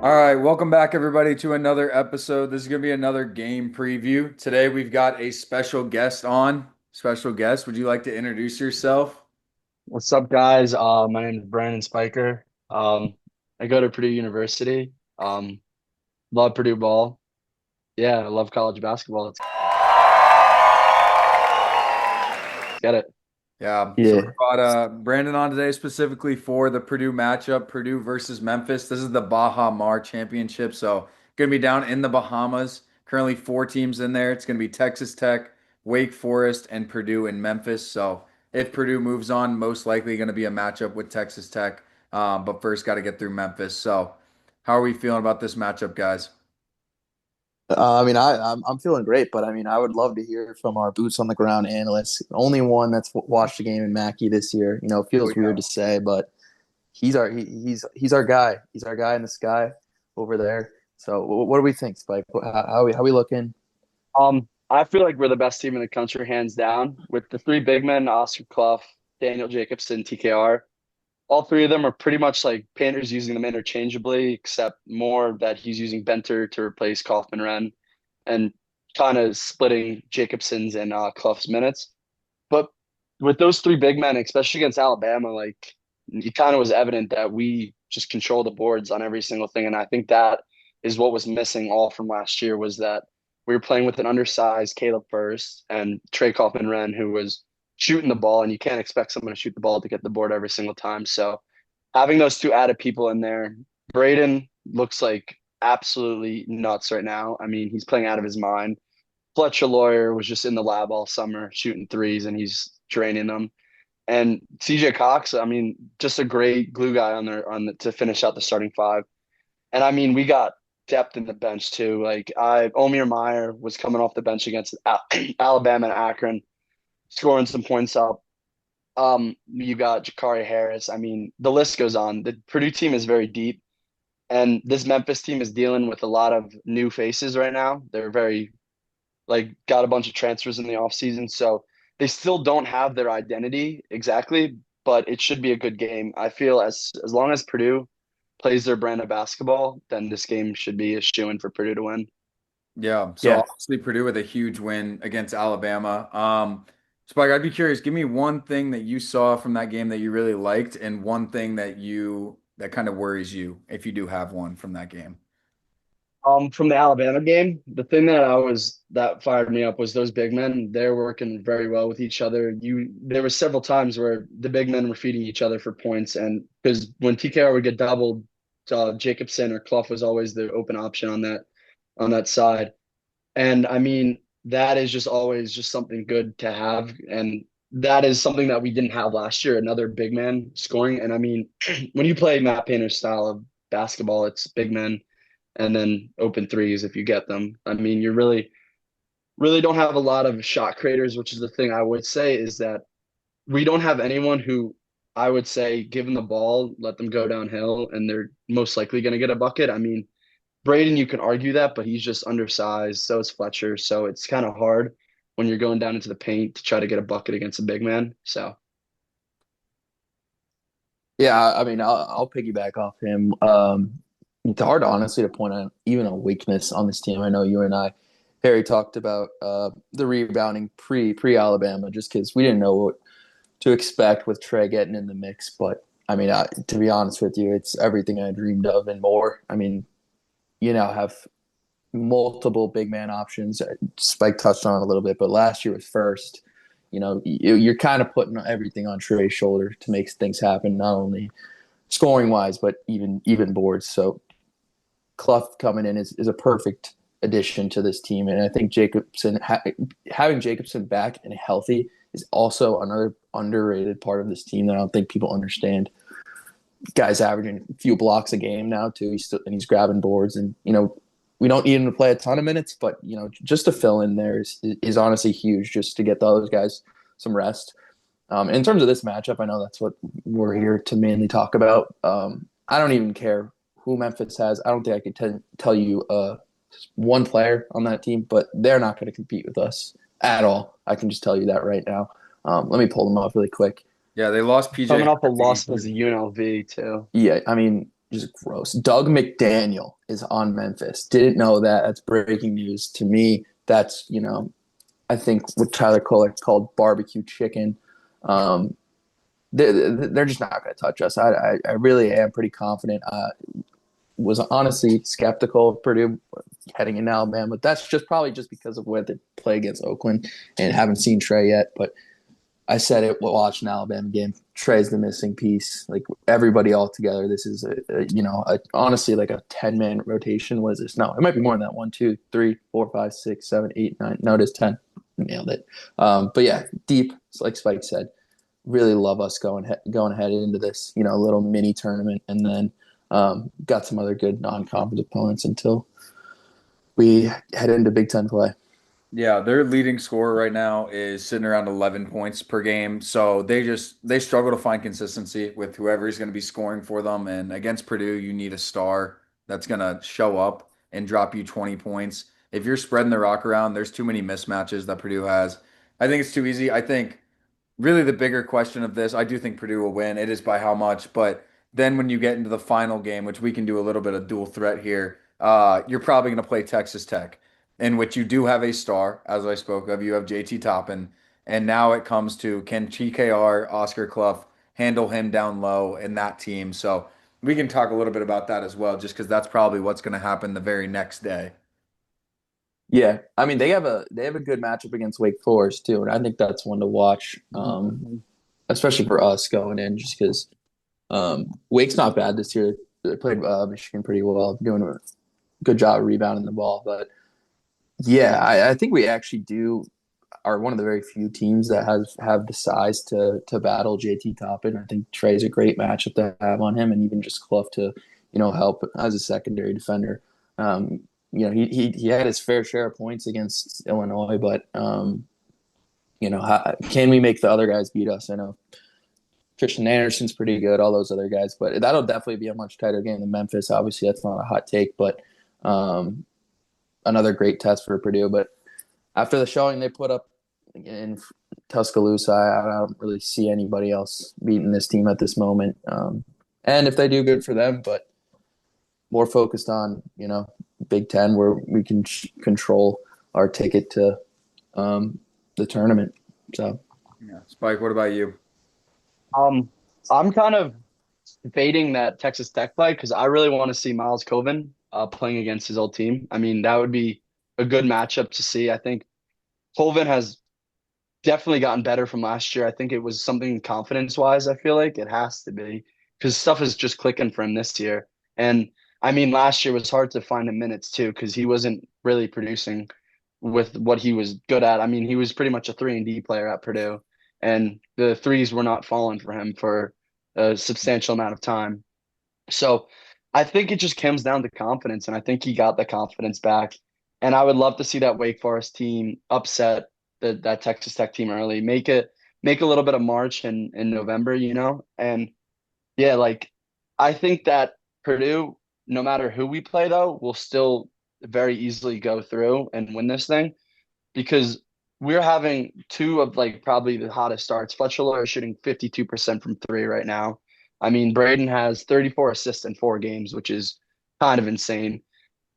All right, welcome back everybody to another episode. This is going to be another game preview. Today we've got a special guest on. Special guest, would you like to introduce yourself? What's up, guys? My name is Brandon Spiker. I go to Purdue University. Love Purdue ball. Yeah, I love college basketball. Let's get it. Yeah, so we Yeah. brought Brandon on today specifically for the Purdue matchup, Purdue versus Memphis. This is the Baha Mar Championship, so going to be down in the Bahamas. Currently four teams in there. It's going to be Texas Tech, Wake Forest, and Purdue and Memphis. So if Purdue moves on, most likely going to be a matchup with Texas Tech. But first, got to get through Memphis. So how are we feeling about this matchup, guys? I'm feeling great, but I would love to hear from our boots on the ground analyst. Only one that's watched the game in Mackey this year. It Oh feels weird yeah. to say, but he's our guy. He's our guy in the sky over there. So what do we think, Spike? How we looking? I feel like we're the best team in the country, hands down, with the three big men, Oscar Clough, Daniel Jacobson, TKR. All three of them are pretty much like Panter's using them interchangeably, except more that he's using Benter to replace Kaufman Wren and kind of splitting Jacobson's and Clough's minutes. But with those three big men, especially against Alabama, like it kind of was evident that we just control the boards on every single thing. And I think that is what was missing all from last year was that we were playing with an undersized Caleb First and Trey Kaufman Wren, who was shooting the ball, and you can't expect someone to shoot the ball to get the board every single time. So having those two added people in there, Braden looks like absolutely nuts right now. I mean, he's playing out of his mind. Fletcher Lawyer was just in the lab all summer shooting threes, and he's draining them. And CJ Cox, I mean, just a great glue guy to finish out the starting five. And I mean, we got depth in the bench too. Like Omir Meyer was coming off the bench against Alabama and Akron, scoring some points up. You got Jakari Harris. I mean, the list goes on. The Purdue team is very deep, and this Memphis team is dealing with a lot of new faces right now. They're very like got a bunch of transfers in the offseason. So they still don't have their identity exactly, but it should be a good game. I feel as long as Purdue plays their brand of basketball, then this game should be a shoo-in for Purdue to win. Yeah, so Yeah, obviously Purdue with a huge win against Alabama. Spike, I'd be curious, give me one thing that you saw from that game that you really liked and one thing that kind of worries you if you do have one from that game. From the Alabama game, the thing that fired me up was those big men. They're working very well with each other. There were several times where the big men were feeding each other for points, and because when TKR would get doubled, Jacobson or Clough was always the open option on that side. And I mean, that is just always just something good to have. And that is something that we didn't have last year, another big man scoring. And I mean, when you play Matt Painter's style of basketball, it's big men and then open threes if you get them. I mean, you really don't have a lot of shot creators, which is the thing I would say is that we don't have anyone who I would say, given the ball, let them go downhill and they're most likely going to get a bucket. I mean, Braden, you can argue that, but he's just undersized. So is Fletcher. So it's kind of hard when you're going down into the paint to try to get a bucket against a big man. So yeah. I'll piggyback off him. It's hard, honestly, to point out even a weakness on this team. I know you and I, Harry, talked about the rebounding pre Alabama, just because we didn't know what to expect with Trey getting in the mix. But to be honest with you, it's everything I dreamed of and more. I mean, you now have multiple big man options. Spike touched on it a little bit, but last year was first. You're kind of putting everything on Trey's shoulder to make things happen, not only scoring wise, but even boards. So Clough coming in is a perfect addition to this team, and I think having Jacobson back and healthy is also another underrated part of this team that I don't think people understand. Guy's averaging a few blocks a game now too. He's grabbing boards, and we don't need him to play a ton of minutes, but just to fill in there is honestly huge, just to get the other guys some rest. In terms of this matchup, I know that's what we're here to mainly talk about. I don't even care who Memphis has. I don't think I could tell you one player on that team, but they're not going to compete with us at all. I can just tell you that right now. Let me pull them up really quick. Yeah, they lost Coming PJ off a Harvey. loss against UNLV too. Yeah, I mean, just gross. Doug McDaniel is on Memphis. Didn't know that. That's breaking news to me. That's, I think what Tyler Kohler called barbecue chicken. Um, they're just not going to touch us. I really am pretty confident. Was honestly skeptical of Purdue heading into Alabama, but that's probably because of where they play against Oakland and haven't seen Trey yet. But I said it watching the Alabama game. Trey's the missing piece. Like everybody all together, this is honestly like a 10-man rotation. What is this? No, it might be more than that. 1, 2, 3, 4, 5, 6, 7, 8, 9. No, it is 10. Nailed it. But yeah, deep, like Spike said. Really love us going ahead into this, little mini tournament, and then got some other good non-conference opponents until we head into Big Ten play. Yeah, their leading scorer right now is sitting around 11 points per game. So they struggle to find consistency with whoever is going to be scoring for them. And against Purdue, you need a star that's going to show up and drop you 20 points. If you're spreading the rock around, there's too many mismatches that Purdue has. I think it's too easy. I think really the bigger question of this, I do think Purdue will win. It is by how much, but then when you get into the final game, which we can do a little bit of dual threat here, you're probably going to play Texas Tech, in which you do have a star, as I spoke of. You have JT Toppin, and now it comes to can TKR, Oscar Clough handle him down low in that team? So we can talk a little bit about that as well, just because that's probably what's going to happen the very next day. Yeah, I mean they have a good matchup against Wake Forest too, and I think that's one to watch, especially for us going in, just because Wake's not bad this year. They played Michigan pretty well, doing a good job rebounding the ball. But yeah, I think we actually are one of the very few teams that have the size to battle JT Toppin. I think Trey's a great matchup to have on him, and even just Clough to help as a secondary defender. He had his fair share of points against Illinois, but can we make the other guys beat us? I know Christian Anderson's pretty good, all those other guys, but that'll definitely be a much tighter game than Memphis. Obviously, that's not a hot take, but another great test for Purdue. But after the showing they put up in Tuscaloosa, I don't really see anybody else beating this team at this moment. And if they do, good for them, but more focused on, Big Ten where we can control our ticket to the tournament. So, Yeah. Spike, what about you? Um, I'm kind of fading that Texas Tech play because I really want to see Miles Coven playing against his old team. I mean, that would be a good matchup to see. I think Colvin has definitely gotten better from last year. I think it was something confidence wise. I feel like it has to be because stuff is just clicking for him this year. And I mean, last year was hard to find him minutes too because he wasn't really producing with what he was good at. I mean, he was pretty much a 3-and-D player at Purdue, and the threes were not falling for him for a substantial amount of time. So I think it just comes down to confidence, and I think he got the confidence back. And I would love to see that Wake Forest team upset that Texas Tech team early, make a little bit of March in November, And yeah, like I think that Purdue, no matter who we play though, will still very easily go through and win this thing because we're having two of like probably the hottest starts. Fletcher Loyer is shooting 52% from three right now. I mean, Braden has 34 assists in 4 games, which is kind of insane.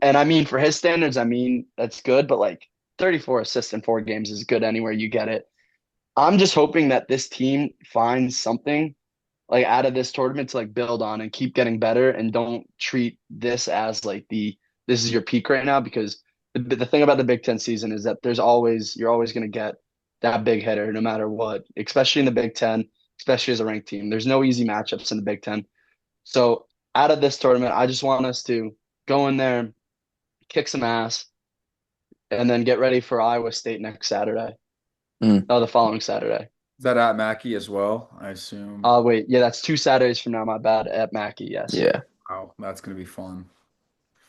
And I mean, for his standards, I mean, that's good, but like 34 assists in 4 games is good anywhere you get it. I'm just hoping that this team finds something like out of this tournament to like build on and keep getting better and don't treat this as like this is your peak right now because the thing about the Big Ten season is that you're always going to get that big hitter no matter what, especially in the Big Ten, especially as a ranked team. There's no easy matchups in the Big Ten. So out of this tournament, I just want us to go in there, kick some ass, and then get ready for Iowa State next Saturday. mm, No, the following Saturday. Is that at Mackey as well, I assume? Wait, yeah, that's 2 Saturdays from now. My bad. At Mackey, yes. yeah. Wow, that's going to be fun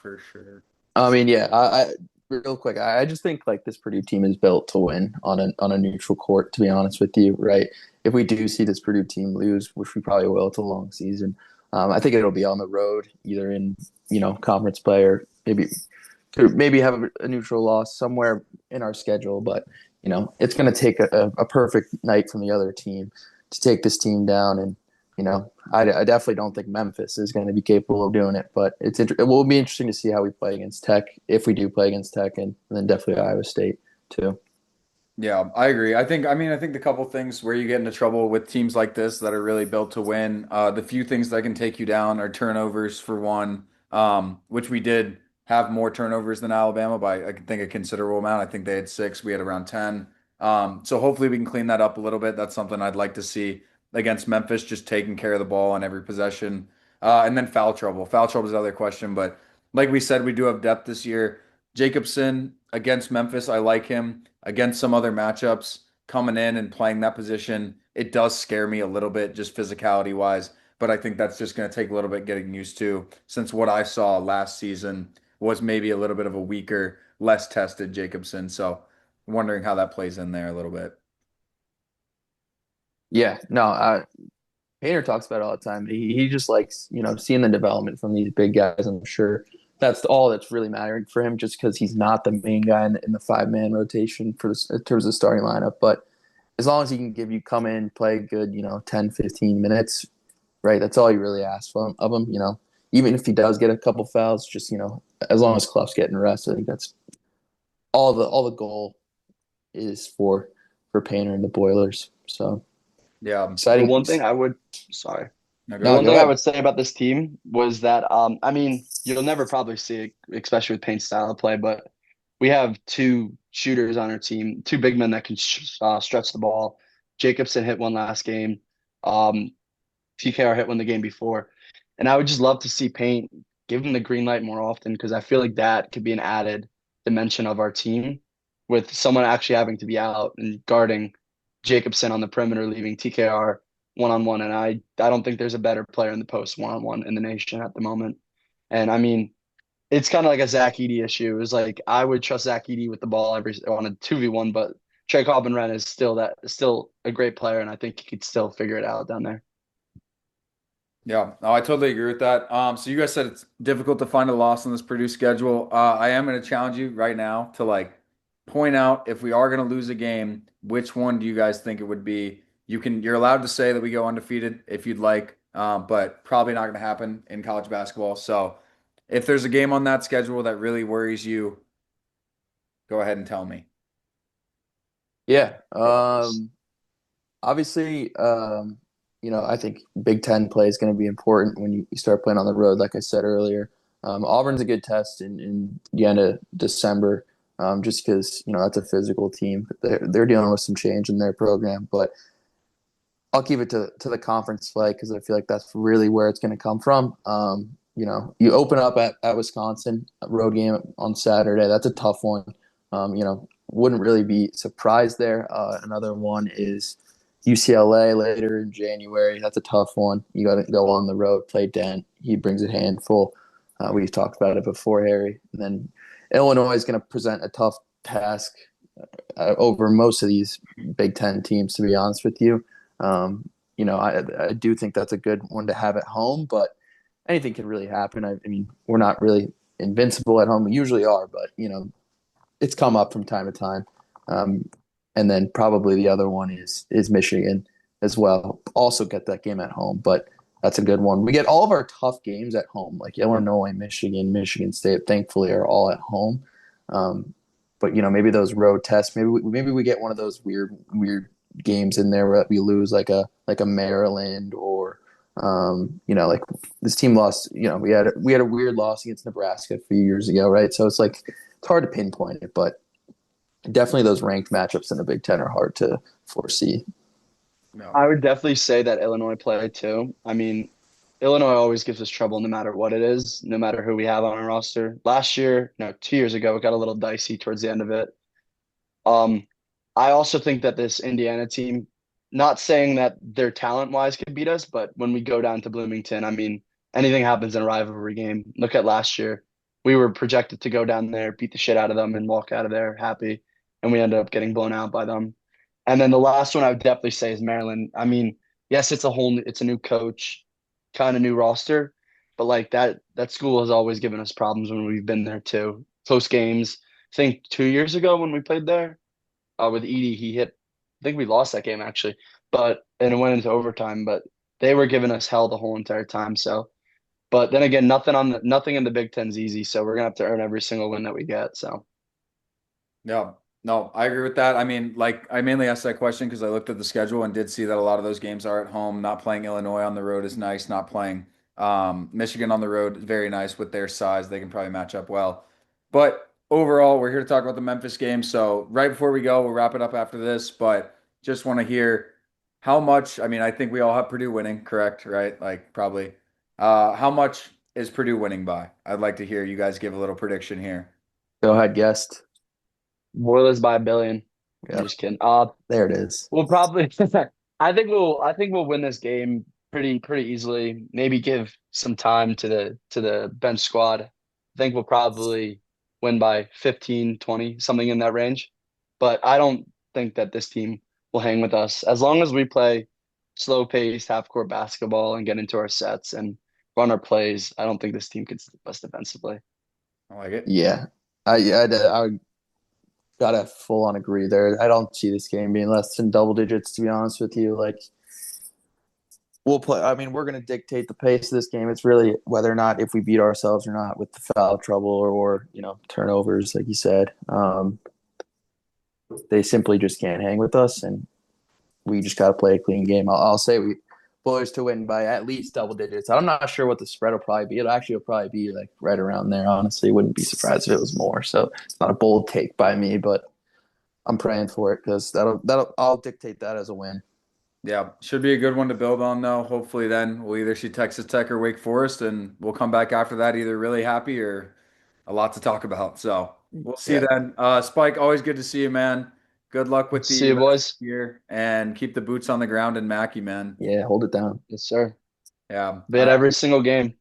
for sure. I mean, yeah. I real quick, I just think like this Purdue team is built to win on a neutral court. To be honest with you, right? If we do see this Purdue team lose, which we probably will, it's a long season. I think it'll be on the road, either in conference play or maybe have a neutral loss somewhere in our schedule. But it's going to take a perfect night from the other team to take this team down. And I definitely don't think Memphis is going to be capable of doing it. But it will be interesting to see how we play against Tech, if we do play against Tech, and then definitely Iowa State too. Yeah, I agree. I think the couple things where you get into trouble with teams like this that are really built to win, the few things that can take you down are turnovers for one, which we did have more turnovers than Alabama by I think a considerable amount. I think they had six, we had around 10. So hopefully we can clean that up a little bit. That's something I'd like to see against Memphis, just taking care of the ball on every possession. And then foul trouble. Foul trouble is another question, but like we said, we do have depth this year. Jacobson against Memphis, I like him. Against some other matchups, coming in and playing that position, it does scare me a little bit, just physicality wise. But I think that's just going to take a little bit getting used to, since what I saw last season was maybe a little bit of a weaker, less tested Jacobson. So I'm wondering how that plays in there a little bit. Yeah, no, Painter talks about it all the time. He just likes, seeing the development from these big guys. I'm sure that's all that's really mattering for him, just because he's not the main guy in the 5-man rotation in terms of the starting lineup. But as long as he can come in, play good, 10, 15 minutes, right? That's all you really ask of him. Even if he does get a couple fouls, just, as long as Clough's getting rest, I think that's all the goal is for Painter and the Boilers. So Yeah. The exciting. one thing I would, sorry, No, go the No, one ahead. go thing I ahead. would say about this team was that, I mean, you'll never probably see it, especially with Payne's style of play, but we have two shooters on our team, two big men that can stretch the ball. Jacobson hit one last game. Um, TKR hit one the game before. And I would just love to see Paint give him the green light more often, because I feel like that could be an added dimension of our team, with someone actually having to be out and guarding Jacobson on the perimeter, leaving TKR one on one. And I don't think there's a better player in the post one on one in the nation at the moment. And I mean, it's kind of like a Zach Edey issue. It's like I would trust Zach Edey with the ball every on a 2v1, but Trey Cobbin-Wren is still a great player, and I think he could still figure it out down there. Yeah, no, I totally agree with that. So you guys said it's difficult to find a loss on this Purdue schedule. I am going to challenge you right now to point out, if we are going to lose a game, which one do you guys think it would be? You're allowed to say that we go undefeated if you'd like, but probably not going to happen in college basketball. So if there's a game on that schedule that really worries you, go ahead and tell me. Yeah. Obviously, I think Big Ten play is going to be important when you start playing on the road, like I said earlier. Auburn's a good test in the end of December, just because that's a physical team. They're dealing with some change in their program, but I'll keep it to the conference play, because I feel like that's really where it's going to come from. You open up at Wisconsin, a road game on Saturday. That's a tough one. Wouldn't really be surprised there. Another one is UCLA later in January. That's a tough one. You got to go on the road, play Dent. He brings a handful. We've talked about it before, Harry. And then Illinois is going to present a tough task over most of these Big Ten teams, to be honest with you. I do think that's a good one to have at home, but anything can really happen. I mean, we're not really invincible at home. We usually are, but it's come up from time to time. And then probably the other one is Michigan as well. Also get that game at home, but that's a good one. We get all of our tough games at home, like Illinois, Michigan, Michigan State. Thankfully, are all at home. But maybe those road tests. Maybe we get one of those weird games in there where we lose, like a Maryland, or like this team lost. We had a weird loss against Nebraska a few years ago, right? So it's hard to pinpoint it, but definitely those ranked matchups in the Big Ten are hard to foresee. No. I would definitely say that Illinois play too. I mean, Illinois always gives us trouble no matter what it is, no matter who we have on our roster. Last year, no, 2 years ago, it got a little dicey towards the end of it. Um, I also think that this Indiana team, not saying that their talent wise could beat us, but when we go down to Bloomington, I mean, anything happens in a rivalry game. Look at last year. We were projected to go down there, beat the shit out of them, and walk out of there happy, and we ended up getting blown out by them. And then the last one I would definitely say is Maryland. I mean, yes, it's a new coach, kind of new roster, but like that school has always given us problems when we've been there too. Close games. I think 2 years ago when we played there, with Edie, he hit. I think we lost that game actually, and it went into overtime, but they were giving us hell the whole entire time. So, but then again, nothing in the Big Ten's easy. So we're gonna have to earn every single win that we get. So Yeah, no, I agree with that. I mean, like, I mainly asked that question because I looked at the schedule and did see that a lot of those games are at home. Not playing Illinois on the road is nice. Not playing Michigan on the road is very nice with their size. They can probably match up well. But overall, we're here to talk about the Memphis game. So right before we go, we'll wrap it up after this. But just want to hear how much. I mean, I think we all have Purdue winning, correct? Right? Like probably. How much is Purdue winning by? I'd like to hear you guys give a little prediction here. Go ahead, guest. Boilers by a billion. I'm Yep, just kidding. there it is. We'll probably. I think we'll win this game pretty easily. Maybe give some time to the bench squad. I think we'll probably win by 15, 20, something in that range. But I don't think that this team will hang with us as long as we play slow paced half court basketball and get into our sets and run our plays. I don't think this team can stop us defensively. I like it. Yeah, I gotta full on agree there. I don't see this game being less than double digits, to be honest with you. Like we'll play. I mean, we're gonna dictate the pace of this game. It's really whether or not if we beat ourselves or not with the foul trouble or turnovers, like you said. They simply just can't hang with us, and we just gotta play a clean game. I'll say we boys to win by at least double digits. I'm not sure what the spread will probably be. It'll probably be like right around there. Honestly, wouldn't be surprised if it was more. So it's not a bold take by me, but I'm praying for it because that'll I'll dictate that as a win. Yeah, should be a good one to build on though. Hopefully then we'll either see Texas Tech or Wake Forest and we'll come back after that either really happy or a lot to talk about. So we'll see Yeah, then. Spike, always good to see you, man. Good luck with See the you, rest of boys. the year and keep the boots on the ground in Mackey, man. yeah, hold it down. Yes, sir. Yeah. Be at every single game.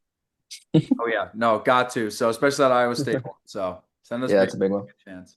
Oh yeah. No, got to. So especially that Iowa State one. So send us Yeah, pictures it's a big when one. you get a chance.